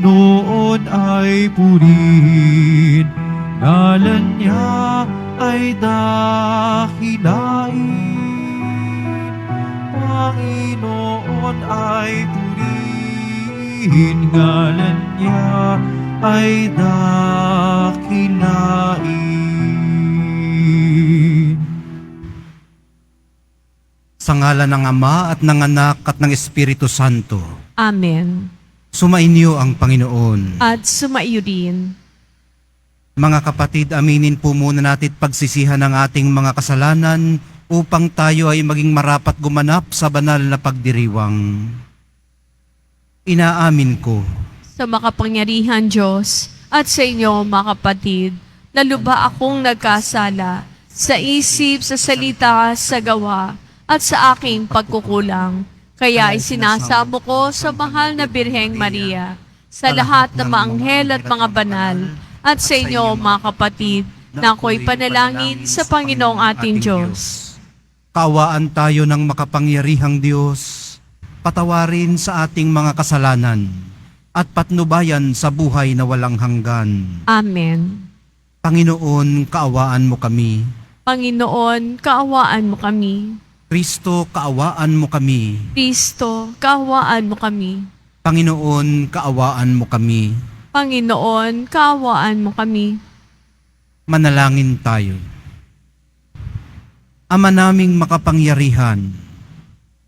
Panginoon ay purihin, ngalan niya ay dakilain. Panginoon ay purihin, ngalan niya ay dakilain. Sa ngalan ng Ama at ng Anak at ng Espiritu Santo. Amen. Sumainyo ang Panginoon. At sumaiyo din. Mga kapatid, aminin po muna natin pagsisihan ng ating mga kasalanan upang tayo ay maging marapat gumanap sa banal na pagdiriwang. Inaamin ko Sa makapangyarihan Diyos at sa inyo mga kapatid, na lubha akong nagkasala sa isip, sa salita, sa gawa, at sa aking pagkukulang. Kaya isinasamo ko sa mahal na Birheng Maria, sa lahat ng mga anghel at mga banal, at sa inyo mga kapatid, na ako'y panalangin sa Panginoong ating Diyos. kaawaan tayo ng makapangyarihang Diyos, patawarin sa ating mga kasalanan, at patnubayan sa buhay na walang hanggan. Amen. Panginoon, kaawaan mo kami. Panginoon, kaawaan mo kami. Kristo, kaawaan mo kami. Kristo, kaawaan mo kami. Panginoon, kaawaan mo kami. Panginoon, kaawaan mo kami. Manalangin tayo. Ama naming makapangyarihan,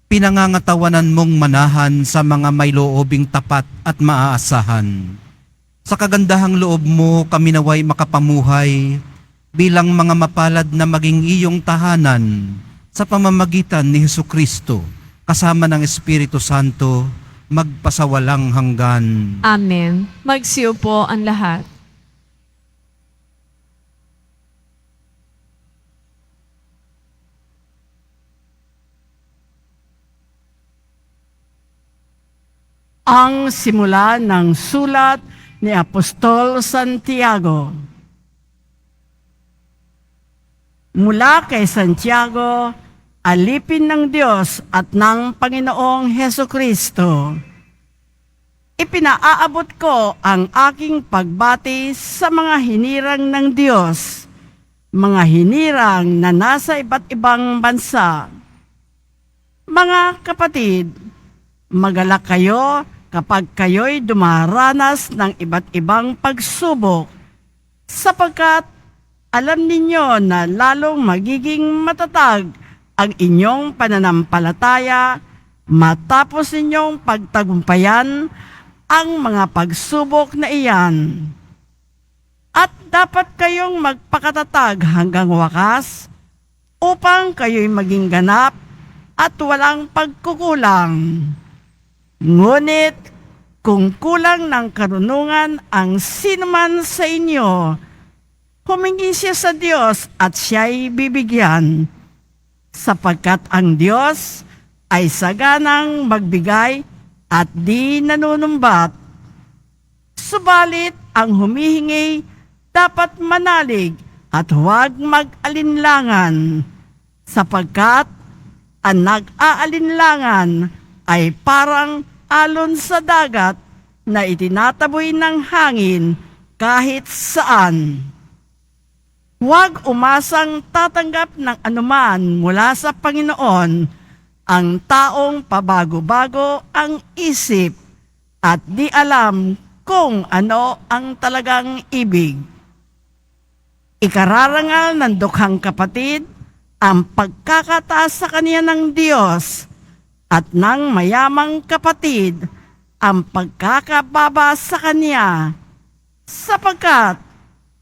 pinangangatawanan mong manahan sa mga may loobing tapat at maaasahan. Sa kagandahang loob mo kami naway makapamuhay bilang mga mapalad na maging iyong tahanan sa pamamagitan ni Hesukristo kasama ng Espiritu Santo magpasawalang hanggan. Amen. Magsiupo ang lahat. Ang simula ng sulat ni Apostol Santiago. Mula kay Santiago, alipin ng Diyos at ng Panginoong Hesukristo. Ipinaaabot ko ang aking pagbati sa mga hinirang ng Diyos, mga hinirang na nasa iba't ibang bansa. Mga kapatid, magalak kayo kapag kayo'y dumaranas ng iba't ibang pagsubok, sapagkat alam ninyo na lalong magiging matatag ang inyong pananampalataya matapos ninyong pagtagumpayan ang mga pagsubok na iyan. At dapat kayong magpakatatag hanggang wakas upang kayo'y maging ganap at walang pagkukulang. Ngunit kung kulang ng karunungan ang sinuman sa inyo, humingi siya sa Diyos at siya'y bibigyan, sapagkat ang Diyos ay saganang magbigay at di nanunumbat. Subalit ang humihingi dapat manalig at huwag mag-alinlangan, sapagkat ang nag-aalinlangan ay parang alon sa dagat na itinataboy ng hangin kahit saan. Huwag umasang tatanggap ng anuman mula sa Panginoon ang taong pabago-bago ang isip at di alam kung ano ang talagang ibig. Ikararangal ng dukhang kapatid ang pagkakataas sa kanya ng Diyos at ng mayamang kapatid ang pagkakababa sa kanya, sapagkat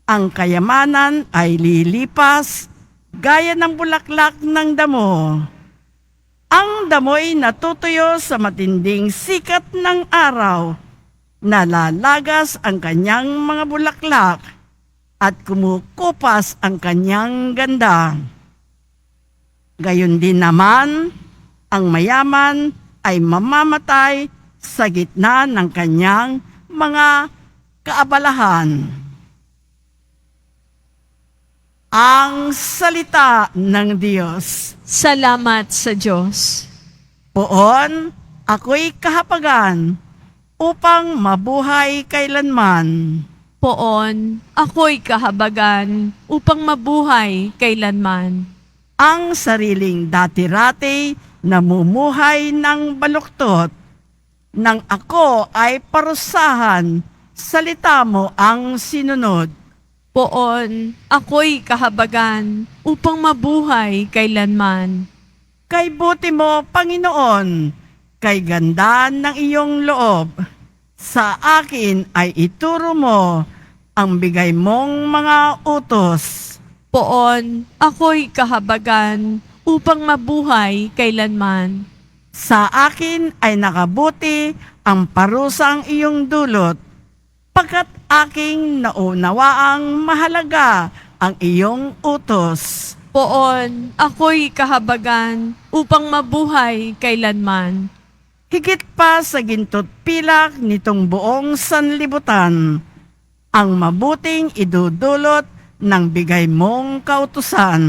ang kayamanan ay lilipas gaya ng bulaklak ng damo. Ang damo'y natutuyo sa matinding sikat ng araw, nalalagas ang kanyang mga bulaklak at kumukupas ang kanyang ganda. Gayon din naman, ang mayaman ay mamamatay sa gitna ng kanyang mga kaabalahan. Ang salita ng Diyos. Salamat sa Diyos. Poon, ako'y kahapagan. upang mabuhay kailanman. Poon, ako'y kahabagan upang mabuhay kailanman. Ang sariling dati-rati namumuhay ng baluktot. Nang ako ay parusahan, salita mo ang sinunod. Poon, ako'y kahabagan upang mabuhay kailanman. Kay buti mo, Panginoon, kay ganda ng iyong loob. Sa akin ay ituro mo ang bigay mong mga utos. Poon, ako'y kahabagan upang mabuhay kailanman. Sa akin ay nakabuti ang parusang iyong dulot, pagkat aking naunawaang mahalaga ang iyong utos. Poon, ako'y kahabagan upang mabuhay kailanman. Higit pa sa ginto't pilak nitong buong sanlibutan, ang mabuting idudulot ng bigay mong kautusan.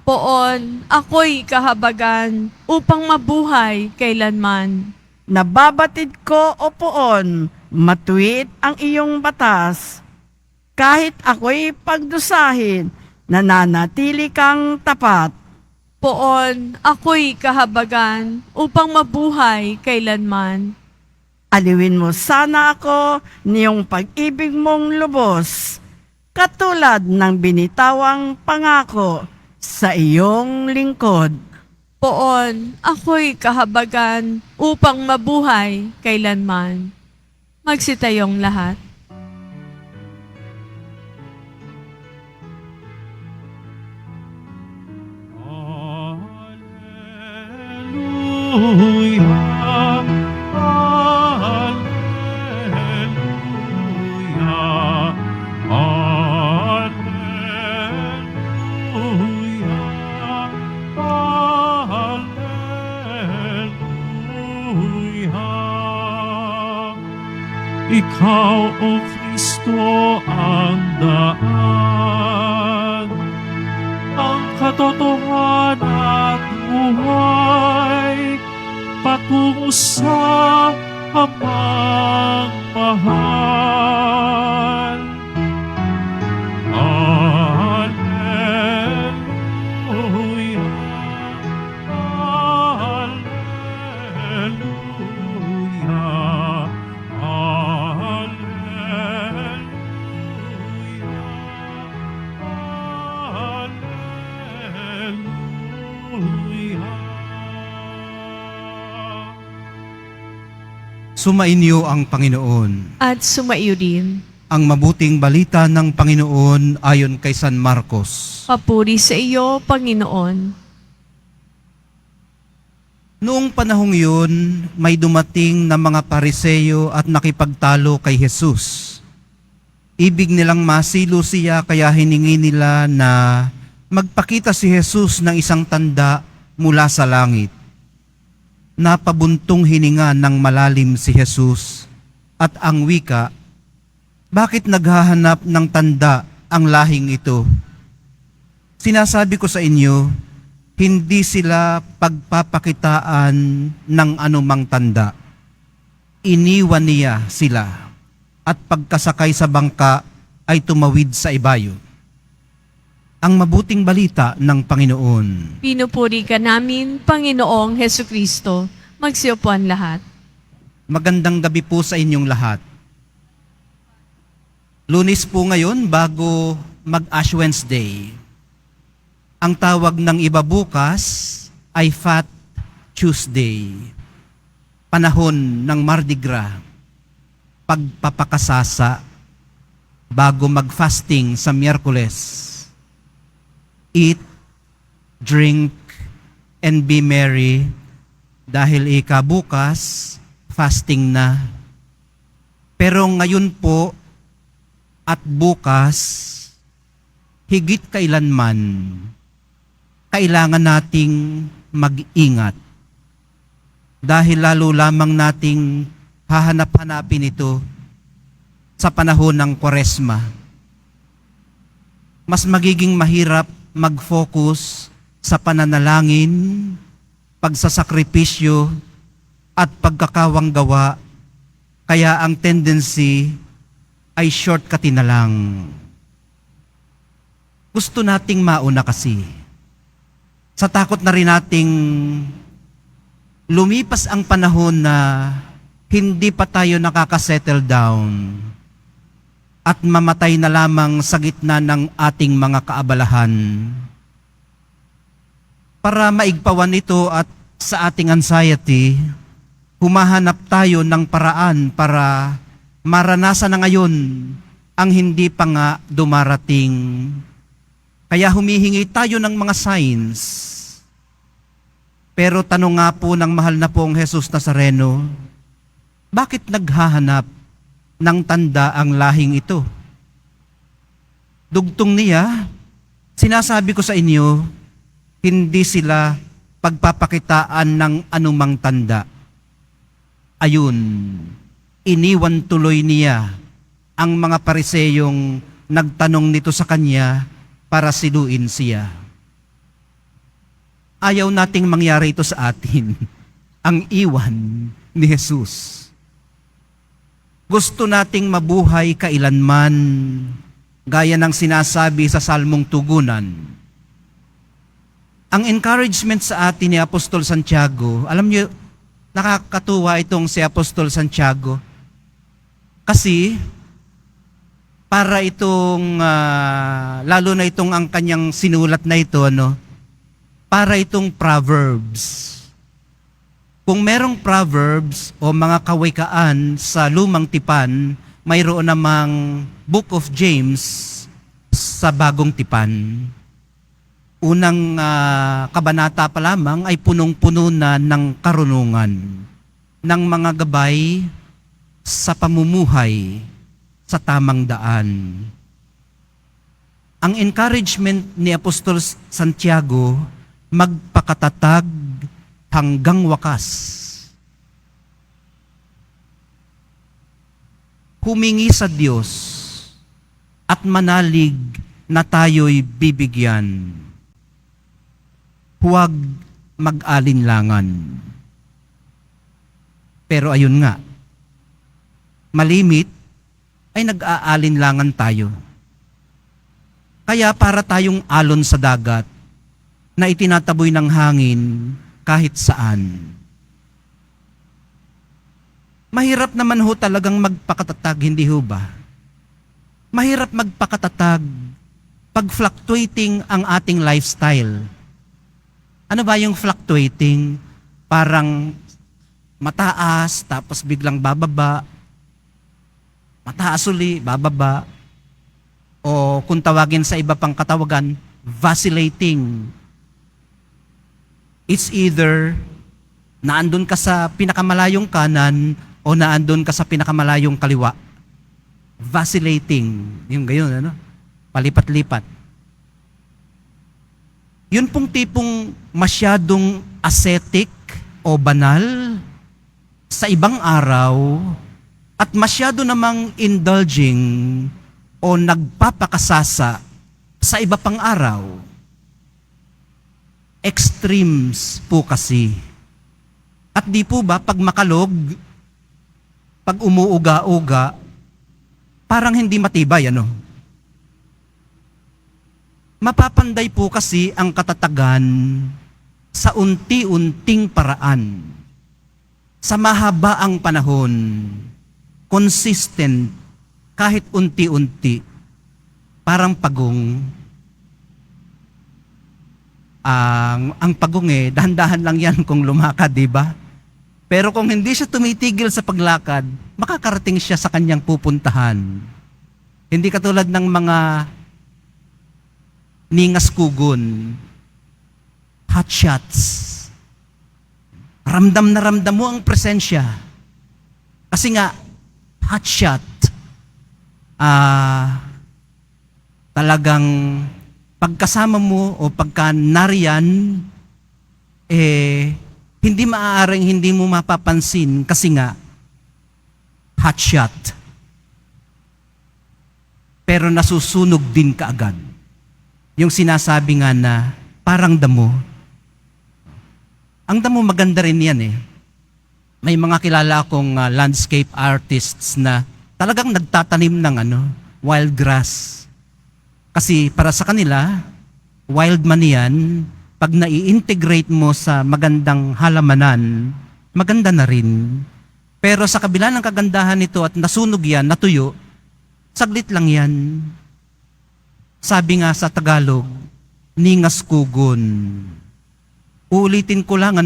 Poon, ako'y kahabagan upang mabuhay kailanman. Nababatid ko, O Poon, matuwid ang iyong batas. Kahit ako'y pagdusahin, nananatili kang tapat. Poon, ako'y kahabagan upang mabuhay kailanman. Aliwin mo sana ako niyong pag-ibig mong lubos, katulad ng binitawang pangako sa iyong lingkod. Poon, ako'y kahabagan upang mabuhay kailanman. Magsitayong lahat. Hallelujah, hallelujah, hallelujah. Ikaw, O Kristo, ang daan, ang katotohanan at buhay, patungo sa Amang mahal. Hallelujah, hallelujah, hallelujah. Sumainyo ang Panginoon. At sumaiyo din. Ang mabuting balita ng Panginoon ayon kay San Marcos. Papuri sa iyo, Panginoon. Noong panahong yun, may dumating na mga Pariseyo at nakipagtalo kay Jesus. Ibig nilang masilo siya kaya hiningi nila na magpakita si Jesus ng isang tanda mula sa langit. Napabuntong hininga ng malalim si Jesus at ang wika, bakit naghahanap ng tanda ang lahing ito? Sinasabi ko sa inyo, hindi sila pagpapakitaan ng anumang tanda. Iniwan niya sila at pagkasakay sa bangka ay tumawid sa ibayo. Ang mabuting balita ng Panginoon. Pinupuri ka namin, Panginoong Hesukristo. Magsiupuan lahat. Magandang gabi po sa inyong lahat. Lunes po ngayon bago mag-Ash Wednesday. Ang tawag ng iba bukas ay Fat Tuesday. Panahon ng Mardi Gras. Pagpapakasasa bago mag-fasting sa Miyerkules. Eat, drink, and be merry dahil bukas fasting na. Pero ngayon po at bukas, higit kailanman, kailangan nating mag-ingat. Dahil lalo lamang nating hahanap-hanapin ito sa panahon ng Kwaresma. Mas magiging mahirap mag-focus sa pananalangin, pagsasakripisyo, at pagkakawang gawa Kaya ang tendency ay shortcutin na lang. Gusto nating mauna kasi. Sa takot na rin nating lumipas ang panahon na hindi pa tayo nakakasettle down at mamatay na lamang sa gitna ng ating mga kaabalahan. Para maigpawan ito at sa ating anxiety, humahanap tayo ng paraan para maranasan na ngayon ang hindi pa nga dumarating. Kaya humihingi tayo ng mga signs. Pero tanong nga po ng mahal na pong Jesus Nazareno, bakit naghahanap ng tanda ang lahing ito? Dugtong niya, sinasabi ko sa inyo, hindi sila pagpapakitaan ng anumang tanda. Ayun, iniwan tuloy niya ang mga pariseyong nagtanong nito sa kanya para siluin siya. Ayaw nating mangyari ito sa atin, ang iwan ni Jesus. Gusto nating mabuhay kailanman, gaya ng sinasabi sa Salmong Tugunan. Ang encouragement sa atin ni Apostol Santiago, alam niyo, nakakatuwa itong si Apostol Santiago. Kasi, para itong, lalo na itong ang kanyang sinulat na ito, para itong Proverbs. Kung merong Proverbs o mga kawikaan sa lumang tipan, mayroon namang Book of James sa bagong tipan. Unang kabanata pa lamang ay punong-puno na ng karunungan, ng mga gabay sa pamumuhay sa tamang daan. Ang encouragement ni Apostol Santiago, magpakatatag hanggang wakas. Humingi sa Diyos at manalig na tayo'y bibigyan. Huwag mag-alinlangan. Pero ayun nga, malimit ay nag-aalinlangan tayo. Kaya para tayong alon sa dagat na itinataboy ng hangin kahit saan. Mahirap naman ho talagang magpakatatag, hindi ho ba? Mahirap magpakatatag pag fluctuating ang ating lifestyle. Ano ba yung fluctuating? Parang mataas, tapos biglang bababa. Mataas uli, bababa. O kung tawagin sa iba pang katawagan, vacillating. It's either naandun ka sa pinakamalayong kanan o naandun ka sa pinakamalayong kaliwa. Vacillating. Yung gayon, palipat-lipat. Yun pong tipong masyadong ascetic o banal sa ibang araw at masyado namang indulging o nagpapakasasa sa iba pang araw. Extremes po kasi. At di po ba pag makalog, pag umuuga-uga, parang hindi matibay, Mapapanday po kasi ang katatagan sa unti-unting paraan. Sa mahabaang panahon, consistent, kahit unti-unti, parang pagong. Ang pagong dahan-dahan lang yan kung lumakad, di ba? Pero kung hindi siya tumitigil sa paglakad, makakarating siya sa kanyang pupuntahan. Hindi katulad ng mga ningas kugon, hot shots. Ramdam na ramdam mo ang presensya. Kasi nga, hot shot, talagang pagkasama mo o pagka nariyan, hindi maaaring hindi mo mapapansin kasi nga, hot shot. Pero nasusunog din kaagad. Yung sinasabi nga na parang damo. Ang damo maganda rin yan may mga kilala akong landscape artists na talagang nagtatanim ng wild grass. Kasi para sa kanila, wild man yan, pag nai-integrate mo sa magandang halamanan, maganda na rin. Pero sa kabila ng kagandahan nito at nasunog yan, natuyo, saglit lang yan. Sabi nga sa Tagalog, ningas kugon. Uulitin ko lang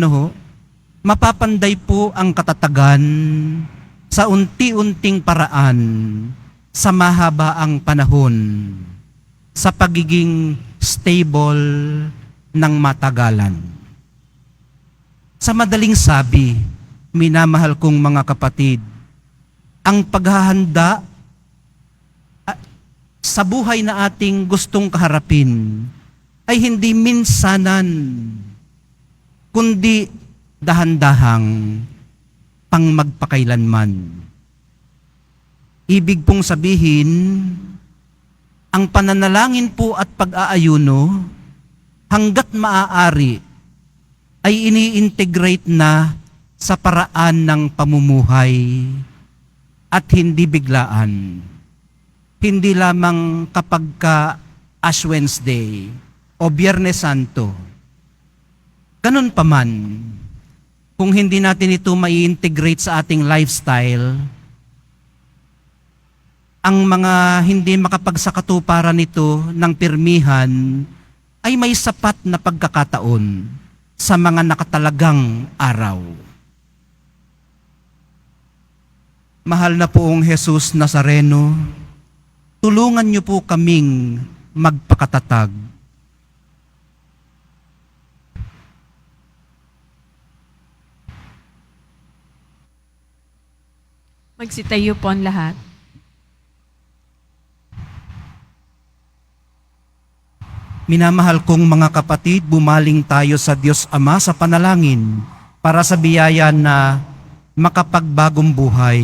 mapapanday po ang katatagan sa unti-unting paraan sa mahabaang panahon sa pagiging stable ng matagalan. Sa madaling sabi, minamahal kong mga kapatid, ang paghahanda sa buhay na ating gustong kaharapin ay hindi minsanan, kundi dahan-dahang pang magpakailanman. Ibig pong sabihin, ang pananalangin po at pag-aayuno, hanggat maaari, ay ini-integrate na sa paraan ng pamumuhay at hindi biglaan. Hindi lamang kapag Ash Wednesday o Biyernes Santo. Ganun pa man, kung hindi natin ito mai-integrate sa ating lifestyle, ang mga hindi makapagsakatuparan nito ng pirmihan ay may sapat na pagkakataon sa mga nakatalagang araw. Mahal na poong Jesus Nazareno, tulungan niyo po kaming magpakatatag. Magsitayo po ang lahat. Minamahal kong mga kapatid, bumaling tayo sa Diyos Ama sa panalangin para sa biyaya na makapagbagong buhay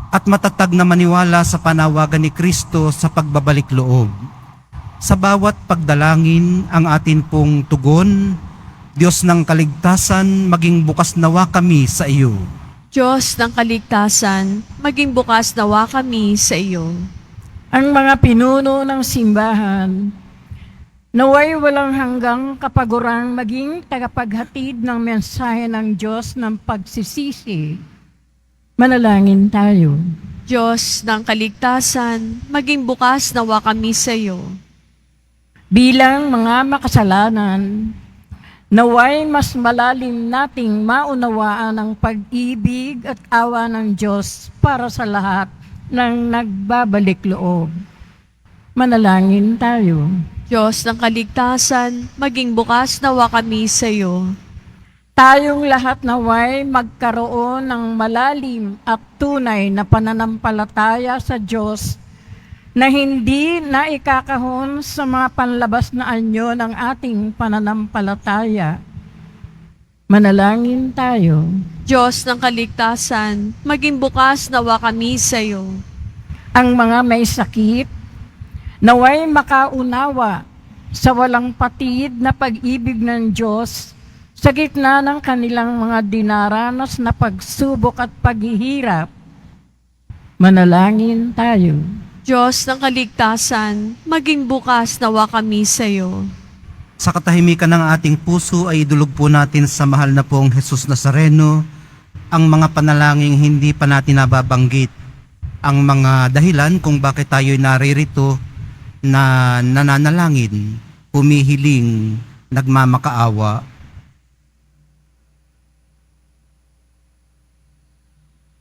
at matatag na maniwala sa panawagan ni Kristo sa pagbabalik loob. Sa bawat pagdalangin ang atin pong tugon, Diyos ng kaligtasan, maging bukas nawa kami sa iyo. Diyos ng kaligtasan, maging bukas nawa kami sa iyo. Ang mga pinuno ng simbahan, naway walang hanggang kapagurang maging tagapaghatid ng mensahe ng Diyos ng pagsisisi. Manalangin tayo. Diyos ng kaligtasan, maging bukas nawa kami sa iyo. Bilang mga makasalanan, naway mas malalim nating maunawaan ang pag-ibig at awa ng Diyos para sa lahat ng nagbabalik loob. Manalangin tayo. Diyos ng kaligtasan, maging bukas nawa kami sa iyo. Tayong lahat naway magkaroon ng malalim at tunay na pananampalataya sa Diyos na hindi na ikakahon sa mga panlabas na anyo ng ating pananampalataya. Manalangin tayo. Diyos ng kaligtasan, maging bukas nawa kami sa iyo. Ang mga may sakit, naway makaunawa sa walang patid na pag-ibig ng Diyos sa gitna ng kanilang mga dinaranas na pagsubok at paghihirap. Manalangin tayo. Diyos ng kaligtasan, maging bukas nawa kami sa iyo. Sa katahimikan ng ating puso ay idulog po natin sa mahal na pong Jesus Nazareno ang mga panalangin hindi pa natin nababanggit, ang mga dahilan kung bakit tayo'y naririto na nananalangin, humihiling, nagmamakaawa.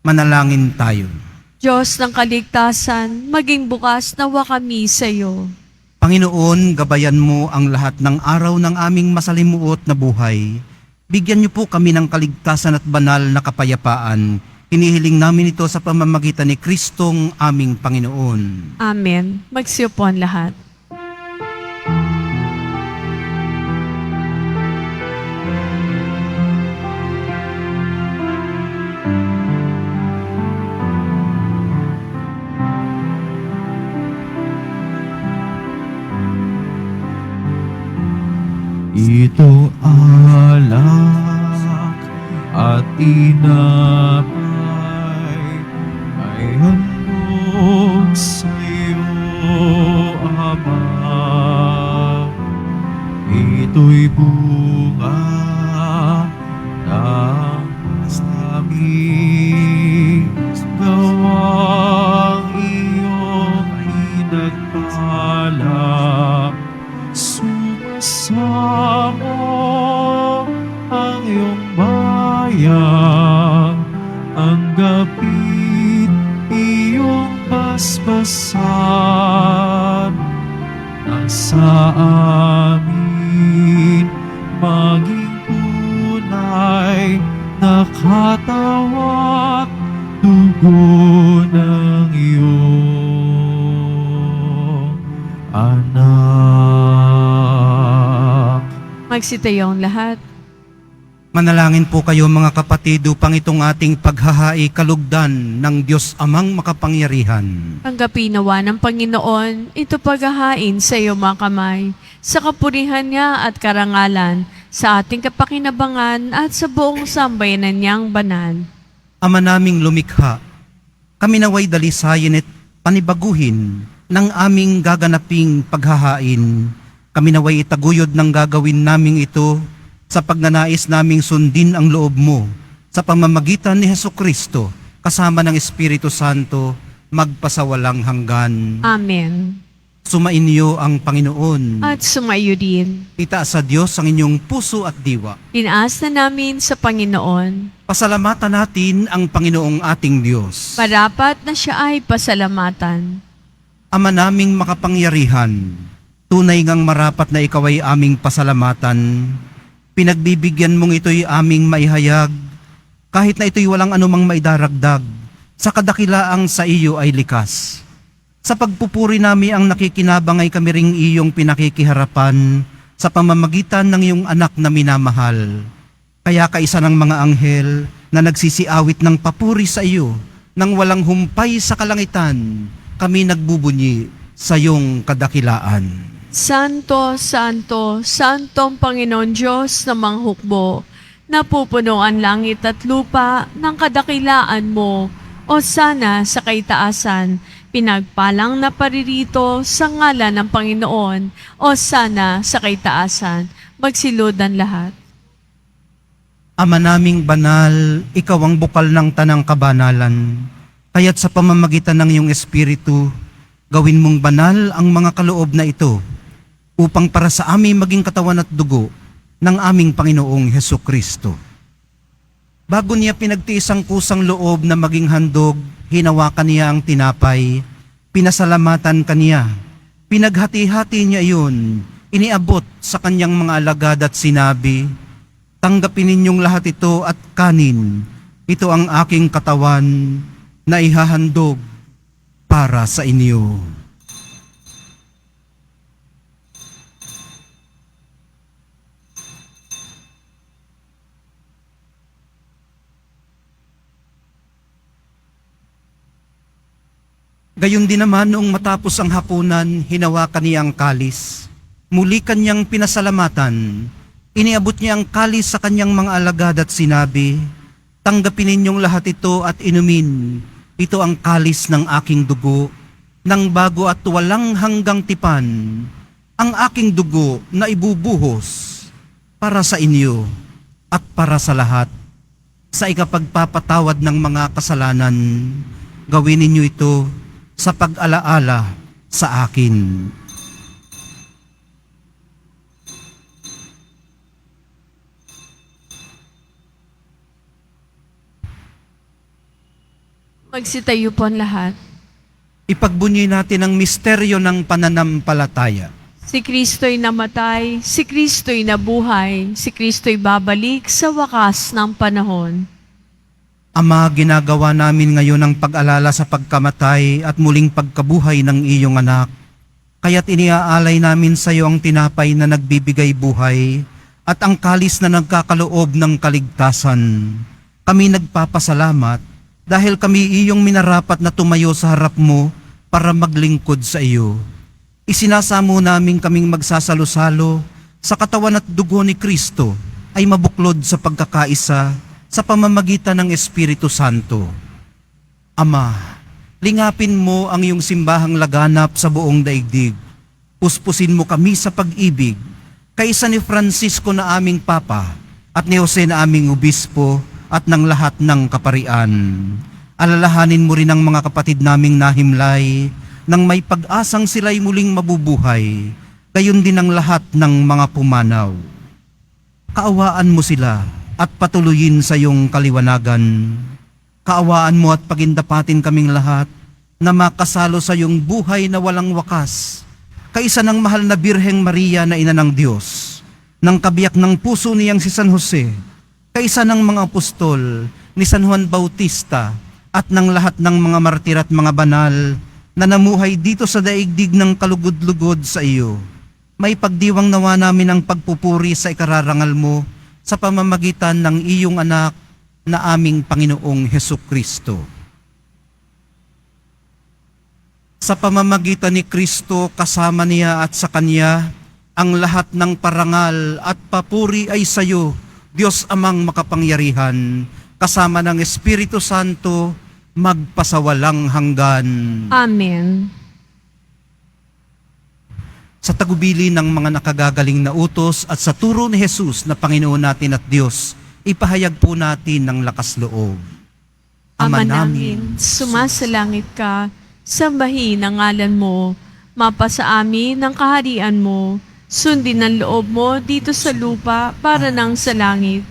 Manalangin tayo. Diyos ng kaligtasan, maging bukas nawa kami sa iyo. Panginoon, gabayan mo ang lahat ng araw ng aming masalimuot na buhay. Bigyan niyo po kami ng kaligtasan at banal na kapayapaan. Hinihiling namin ito sa pamamagitan ni Kristong aming Panginoon. Amen. Magsiyo po ang lahat. Ito alak at tinapay ay handog sa'yo, Ama. Ito'y bunga ng saming gawang iyong pinagpala. Sumasamo ang iyong bayan, tanggapin iyong basbasan nang sa amin maging tunay na katawat dugo ng iyong anak. Magsitayong lahat. Manalangin po kayo mga kapatid upang itong ating paghahai kalugdan ng Diyos Amang makapangyarihan. Tanggapin nawa ng Panginoon ito paghahain sa iyo mga kamay, sa kapurihan niya at karangalan, sa ating kapakinabangan at sa buong sambayanan niyang banal. Ama naming lumikha, kami naway dalisayin at panibaguhin ng aming gaganaping paghahain. Kami naway itaguyod ng gagawin naming ito sa pagnanais naming sundin ang loob mo sa pamamagitan ni Hesukristo kasama ng Espiritu Santo magpasawalang hanggan. Amen. Sumainyo ang Panginoon. At sumayo din. Itaas sa Diyos ang inyong puso at diwa. Tinaas na namin sa Panginoon. Pasalamatan natin ang Panginoong ating Diyos. Parapat na siya ay pasalamatan. Ama naming makapangyarihan, tunay ngang marapat na ikaw ay aming pasalamatan. Pinagbibigyan mong ito'y aming maihayag, kahit na ito'y walang anumang maidaragdag, sa kadakilaang sa iyo ay likas. Sa pagpupuri nami ang nakikinabang ay kami ring iyong pinakikiharapan sa pamamagitan ng iyong anak na minamahal. Kaya kaisa ng mga anghel na nagsisiawit ng papuri sa iyo, nang walang humpay sa kalangitan, kami nagbubunyi sa iyong kadakilaan. Santo, Santo, Santong Panginoon Diyos na manghukbo, napupuno ang langit at lupa ng kadakilaan mo, o sana sa kaitaasan, pinagpalang na paririto sa ngalan ng Panginoon, o sana sa kaitaasan, magsiludan lahat. Ama naming banal, ikaw ang bukal ng tanang kabanalan, kaya't sa pamamagitan ng iyong Espiritu, gawin mong banal ang mga kaloob na ito, upang para sa amin maging katawan at dugo ng aming Panginoong Hesukristo. Bago niya pinagtiis ang kusang loob na maging handog, hinawakan niya ang tinapay, pinasalamatan kaniya, pinaghati-hati niya iyon, iniabot sa kanyang mga alagad at sinabi, "Tanggapin ninyong lahat ito at kanin, ito ang aking katawan na ihahandog para sa inyo." Gayon din naman noong matapos ang hapunan, hinawakan niya ang kalis. Muli kanyang pinasalamatan. Iniabot niya ang kalis sa kanyang mga alagad at sinabi, "Tanggapin ninyong lahat ito at inumin. Ito ang kalis ng aking dugo, ng bago at walang hanggang tipan. Ang aking dugo na ibubuhos para sa inyo at para sa lahat. Sa ikapagpapatawad ng mga kasalanan, gawin ninyo ito sa pag-alaala sa akin." Magsitayo po ang lahat. Ipagbunyi natin ang misteryo ng pananampalataya. Si Kristo'y namatay, si Kristo'y nabuhay, si Kristo'y babalik sa wakas ng panahon. Ama, ginagawa namin ngayon ang pag-alala sa pagkamatay at muling pagkabuhay ng iyong anak. Kaya't iniaalay namin sa iyo ang tinapay na nagbibigay buhay at ang kalis na nagkakaloob ng kaligtasan. Kami nagpapasalamat dahil kami iyong minarapat na tumayo sa harap mo para maglingkod sa iyo. Isinasamo namin kaming magsasalo-salo sa katawan at dugo ni Kristo ay mabuklod sa pagkakaisa sa pamamagitan ng Espiritu Santo. Ama, lingapin mo ang iyong simbahang laganap sa buong daigdig. Puspusin mo kami sa pag-ibig, kaisa ni Francisco na aming Papa, at ni Jose na aming Obispo, at ng lahat ng kaparian. Alalahanin mo rin ang mga kapatid naming nahimlay, nang may pag-asang sila'y muling mabubuhay, gayon din ang lahat ng mga pumanaw. Kaawaan mo sila at patuloyin sa iyong kaliwanagan. Kaawaan mo at pagindapatin kaming lahat na makasalo sa iyong buhay na walang wakas, kaisa ng mahal na Birheng Maria na ina ng Diyos, ng kabiyak ng puso niyang si San Jose, kaisa ng mga apostol ni San Juan Bautista, at ng lahat ng mga martir at mga banal na namuhay dito sa daigdig ng kalugod-lugod sa iyo. May pagdiwang nawa namin ang pagpupuri sa ikararangal mo sa pamamagitan ng iyong anak na aming Panginoong Hesukristo. Sa pamamagitan ni Kristo, kasama niya at sa Kanya, ang lahat ng parangal at papuri ay sa iyo, Diyos Amang makapangyarihan, kasama ng Espiritu Santo, magpasawalang hanggan. Amen. Sa tagubili ng mga nakagagaling na utos at sa turo ni Jesus na Panginoon natin at Diyos, ipahayag po natin ng lakas loob. Ama namin, sumasalangit ka, sambahin ang ngalan mo, mapasa amin ang kaharian mo, sundin ang loob mo dito sa lupa para nang sa langit.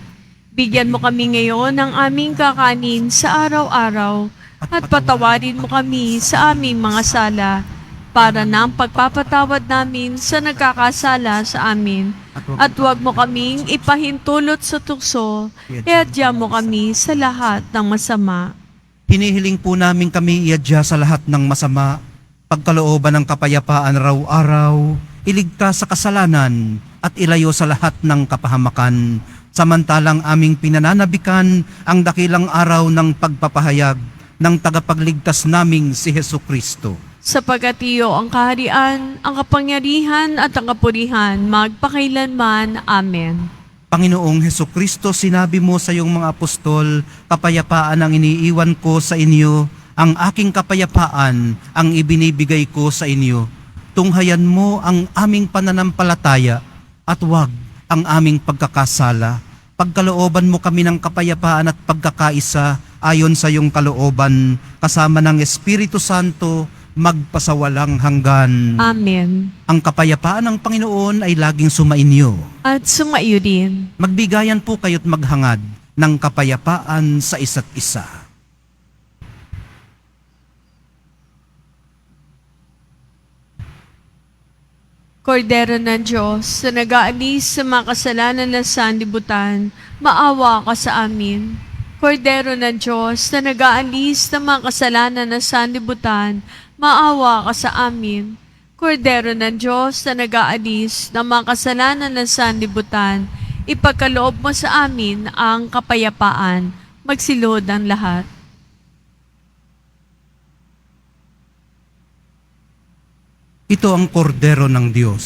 Bigyan mo kami ngayon ng aming kakanin sa araw-araw at patawarin mo kami sa aming mga sala para ng pagpapatawad namin sa nagkakasala sa amin. At huwag mo kaming ipahintulot sa tukso, iadya mo kami sa lahat ng masama. Hinihiling po namin kami iadya sa lahat ng masama, pagkalooban ng kapayapaan araw-araw, iligtas sa kasalanan at ilayo sa lahat ng kapahamakan, samantalang aming pinananabikan ang dakilang araw ng pagpapahayag ng tagapagligtas naming si Hesukristo. Sapagat iyo ang kaharian, ang kapangyarihan at ang kapurihan, magpakailanman. Amen. Panginoong Hesukristo, sinabi mo sa iyong mga apostol, kapayapaan ang iniiwan ko sa inyo, ang aking kapayapaan ang ibinibigay ko sa inyo. Tunghayan mo ang aming pananampalataya at wag ang aming pagkakasala. Pagkalooban mo kami ng kapayapaan at pagkakaisa ayon sa iyong kalooban, kasama ng Espiritu Santo, magpasawalang hanggan. Amen. Ang kapayapaan ng Panginoon ay laging sumainyo. At sumaiyo din. Magbigayan po kayo't maghangad ng kapayapaan sa isa't isa. Kordero ng Diyos, sa nag-aalis sa mga kasalanan ng sanlibutan, maawa ka sa amin. Kordero ng Diyos, na nag-aalis sa mga kasalanan ng sanlibutan, maawa ka sa amin. Kordero ng Diyos, na nag-aalis ng mga kasalanan ng sanlibutan, ipagkaloob mo sa amin ang kapayapaan. Magsilod ang lahat. Ito ang kordero ng Diyos.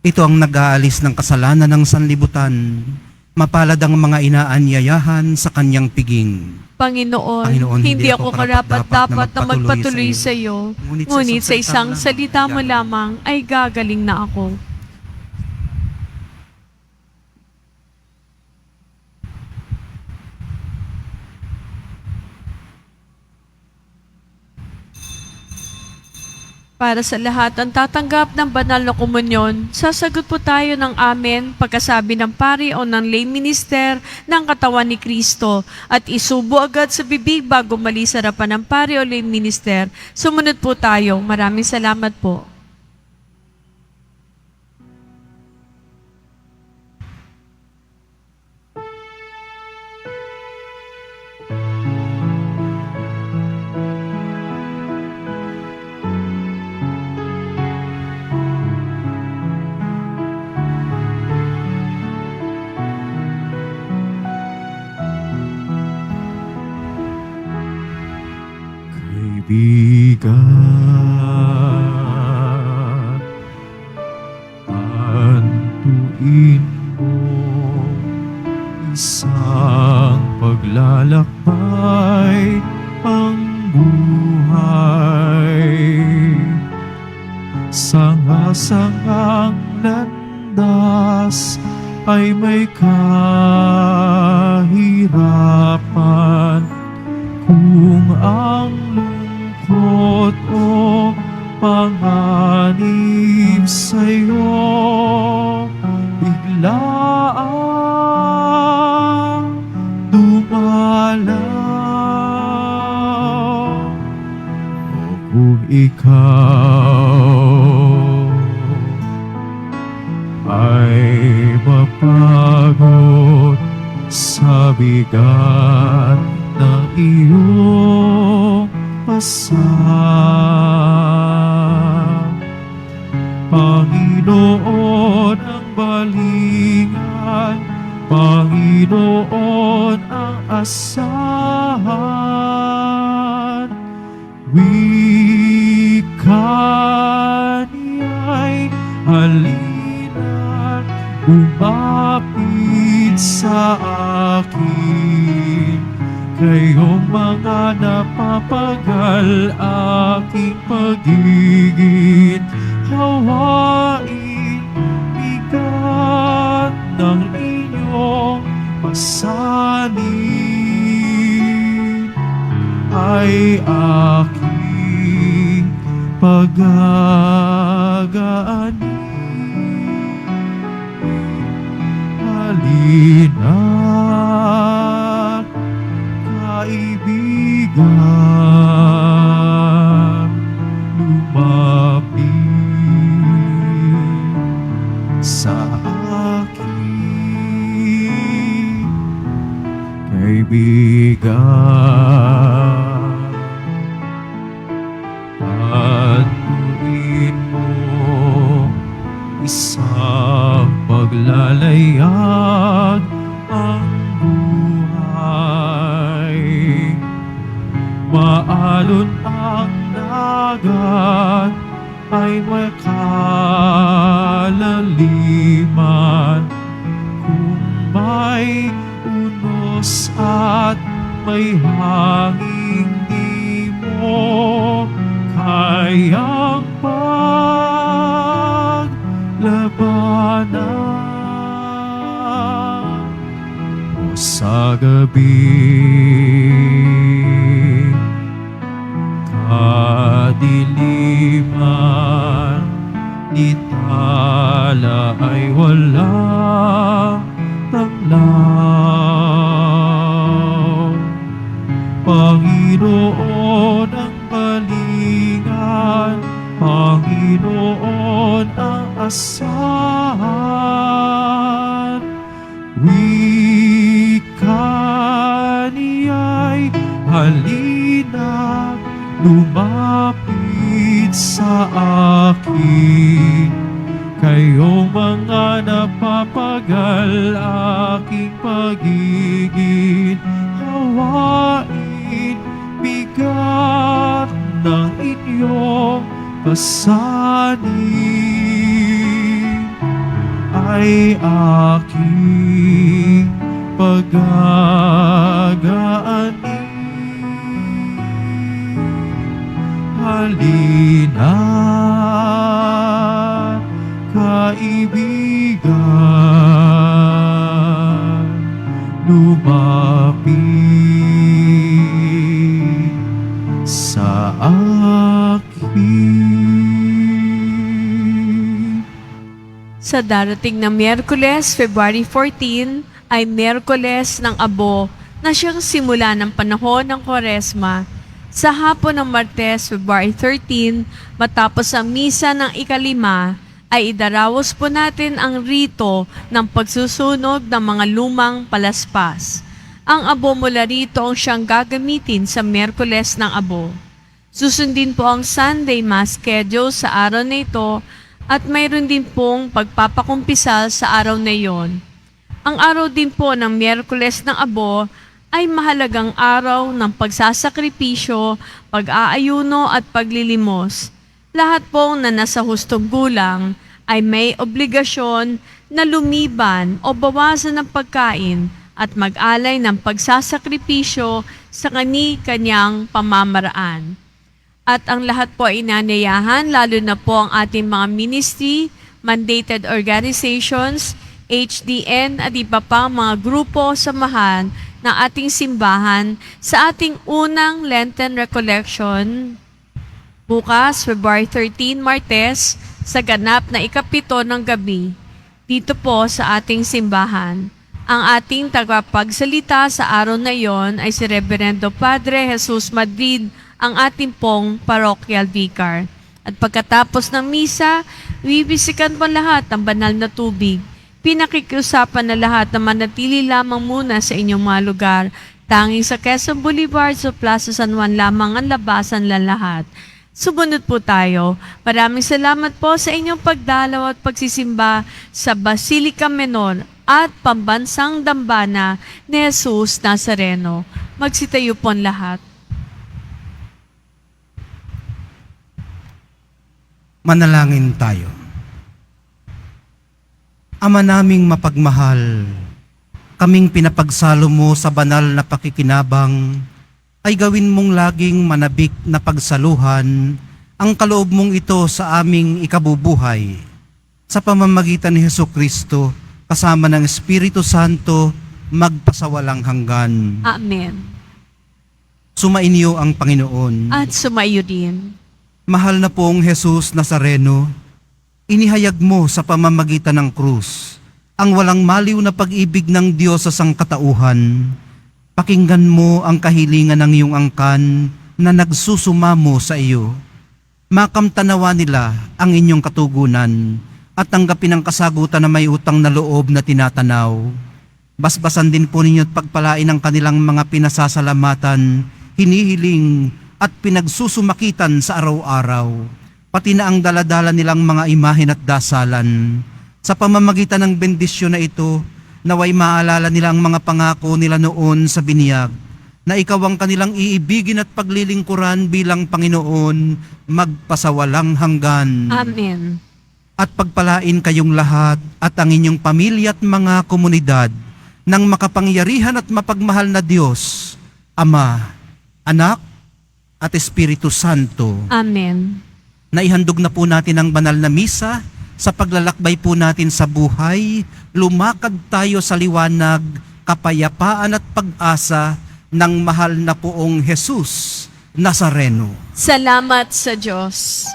Ito ang nag-aalis ng kasalanan ng sanlibutan. Mapalad ang mga inaanyayahan sa kanyang piging. Panginoon, hindi ako karapat-dapat na magpatuloy sa iyo, ngunit sa isang salita mo lamang ay gagaling na ako. Para sa lahat ang tatanggap ng banal na komunyon, sasagot po tayo ng amen pagkasabi ng pari o ng lay minister ng katawan ni Kristo at isubo agad sa bibig bago mali sa harapan ng pari o lay minister. Sumunod po tayo. Maraming salamat po. Kaibigan, tantuin mo isang paglalakbay ang buhay. Sanga-sangang landas ay may kahirapan. Kung ang lungkot o panganib sa'yo biglaang dumalaw, o kung ikaw ay mapagod sa bigat ng iyong pasang, Panginoon ang balingan, Panginoon ang asahan. Wika niya'y halina, lumapit sa akin. Kayong mga napapagal, aking pagiging hawain. Bigat ng inyong pasanin ay aking pagagaanin. Halina, kaibigan, lumapit sa akin, kaibigan. Patuin mo isang paglalayag ang buhay. Maalon ang dagat ay makalaliman. Kung may unos at may hanging di mo kayang paglabanan, o sa gabi kadiliman, ni tala ay walang tanglaw. Panginoon ang balingan, Panginoon ang asahan. Wika niya'y halina, lumapit sa akin. Kayong mga napapagal, aking pagiging hawain. Bigat ng inyong pasanin ay aking pagagaanin. Halina, kaibigan, lumapit sa akin. Sa darating na Miyerkules, February 14, ay Miyerkules ng Abo na siyang simula ng panahon ng Kwaresma. Sa hapon ng Martes, February 13, matapos ang misa ng ikalima, ay idaraos po natin ang rito ng pagsusunog ng mga lumang palaspas. Ang abo mula rito ang siyang gagamitin sa Miyerkules ng Abo. Susundin po ang Sunday Mass schedule sa araw na ito at mayroon din pong pagpapakumpisal sa araw na iyon. Ang araw din po ng Miyerkules ng Abo ay mahalagang araw ng pagsasakripisyo, pag-aayuno at paglilimos. Lahat pong na nasa hustong gulang ay may obligasyon na lumiban o bawasan ng pagkain at mag-alay ng pagsasakripisyo sa kani-kanyang pamamaraan. At ang lahat po ay inanayahan, lalo na po ang ating mga ministry, mandated organizations, HDN at iba pang mga grupo samahan ng ating simbahan sa ating unang Lenten Recollection bukas, February 13, Martes, sa ganap na ikapito ng gabi, dito po sa ating simbahan. Ang ating tagapagsalita sa araw na iyon ay si Reverendo Padre Jesus Madrid, ang ating pong parochial vicar. At pagkatapos ng misa, bibisikan po lahat ng banal na tubig. Pinakikiusapan na lahat na manatili lamang muna sa inyong mga lugar. Tanging sa Quezon Boulevard sa Plaza San Juan lamang ang labasan lang lahat. Sumunod po tayo. Maraming salamat po sa inyong pagdalaw at pagsisimba sa Basilica Menor at Pambansang Dambana ni Jesus Nazareno. Magsitayo po ang lahat. Manalangin tayo. Ama naming mapagmahal, kaming pinapagsalo mo sa banal na pakikinabang, ay gawin mong laging manabik na pagsaluhan ang kaloob mong ito sa aming ikabubuhay. Sa pamamagitan ni Hesukristo, kasama ng Espiritu Santo, magpasawalang hanggan. Amen. Sumainyo ang Panginoon. At sumayo din. Mahal na pong Jesus Nazareno, inihayag mo sa pamamagitan ng krus ang walang maliw na pag-ibig ng Diyos sa sangkatauhan. Pakinggan mo ang kahilingan ng iyong angkan na nagsusumamo sa iyo. Makamtanawa nila ang inyong katugunan at tanggapin ang kasagutan na may utang na loob na tinatanaw. Basbasan din po ninyo at pagpalain ang kanilang mga pinasasalamatan, hinihiling at pinagsusumakitan sa araw-araw, pati na ang daladala nilang mga imahen at dasalan. Sa pamamagitan ng bendisyon na ito, naway maalala nila ang mga pangako nila noon sa biniyag, na ikaw ang kanilang iibigin at paglilingkuran bilang Panginoon, magpasawalang hanggan. Amen. At pagpalain kayong lahat at ang inyong pamilya at mga komunidad ng makapangyarihan at mapagmahal na Diyos, Ama, Anak, at Espiritu Santo. Amen. Naihandog na po natin ang banal na misa. Sa paglalakbay po natin sa buhay, lumakad tayo sa liwanag, kapayapaan at pag-asa ng mahal na poong Jesus Nazareno. Salamat sa Diyos.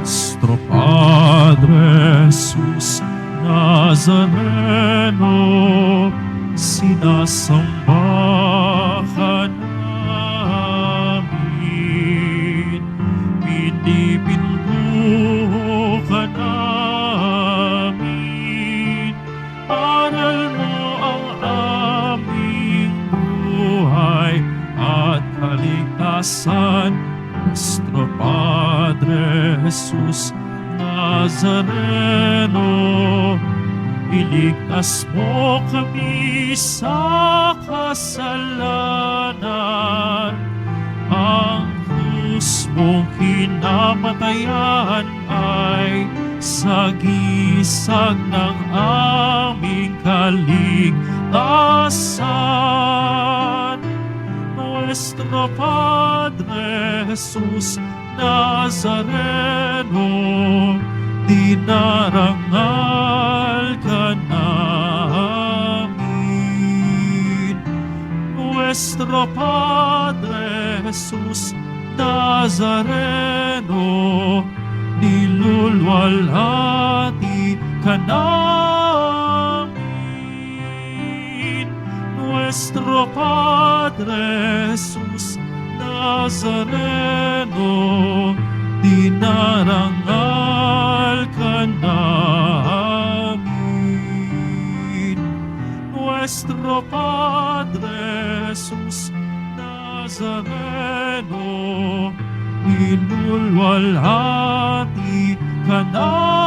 Nuestro Padre Jesus Nazareno, sinasamba ka namin, pinipinto ka namin, aral mo ang aming buhay at kaligtasan. Nuestro Padre Jesus Nazareno, iligtas mo kami sa kasalanan. Ang krus mong kinamatayan ay sagisag ng aming kaligtasan. Nuestro Padre Jesus Nazareno, dinarangal ka namin. Nuestro Padre Jesus Nazareno, nilulwalhati ka namin. Nuestro Padre Jesus Nazareno, dinarangal ka namin. Nuestro Padre Jesus Nazareno, inulwalhati ka namin.